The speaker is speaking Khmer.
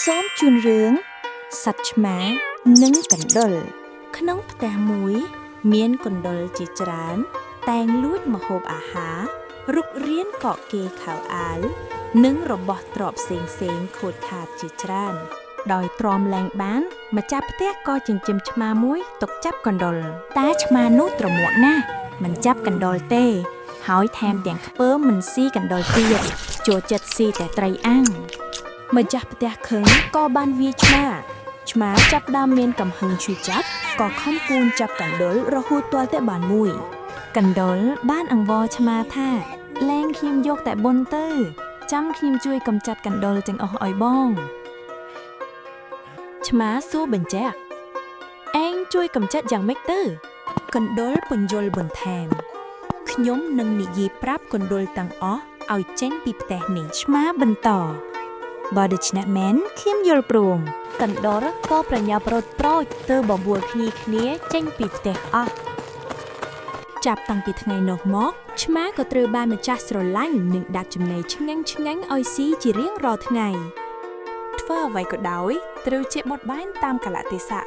សូមជូនរឿងសត្វឆ្មានិងកណ្ដុរក្នុងផ្ទះមួយមានកណ្ដុរជាច្រើនតែងលួចម្ហូបអាហាររុករៀនកកគេខោអាវនិងរបស់ទ្រព្យផ្សេងខូចខាតជាច្រើនដោយទ្រាំលែងបានម្ចាស់ផ្ទះក៏ចិញ្ចឹមឆ្មាមួយទុកចាប់កណ្ដុរតែឆ្មានោះត្រមួកណាស់មិនចាប់កណ្ដុរទេហើយថែមទាំងខ្ពើមមិនស៊ីកណ្ដុរទៀតចូលចិត្តស៊ីតែត្រីអាំងម្ចាស់ផ្ទះខឹងក៏បានវាយឆ្មាចាប់ដើមមានកំហឹងឈឺចាប់ក៏ខំពូនចាប់កណ្ដុររហូតទាល់តែបានមួយកណ្ដុរបានអង្វរឆ្មាថាលែងខ្ញុំយកតែបុណ្យទៅចាំខ្ញុំជួយកំចាត់កណ្ដុរទាំងអស់ឲ្យបងឆ្មាសួរបញ្ជាក់ឯងជួយកំចាត់យ៉ាងម៉េចទៅកណ្ដុរពន្យល់បន្ថែមខ្ញុំនឹងនិយាយប្រាប់កណ្ដុរទាំងអស់ឲ្យចេញពីផ្ទះនេះឆ្មាបន្តបើដូច្នេះមែនខ្ញុំយល់ព្រមកណ្ដុរក៏ប្រញាប់រត់ប្រូចទៅបបួលគ្នាចេញពីផ្ទះអស់ចាប់តាំងពីថ្ងៃនោះមកឆ្មាក៏ត្រូវបានម្ចាស់ស្រឡាញ់និងដាក់ចំណីឆ្ងាញ់ឲ្យស៊ីជារៀងរាល់ថ្ងៃធ្វើអ្វីក៏ដោយត្រូវជាបត់បែនតាមកលៈទេសៈ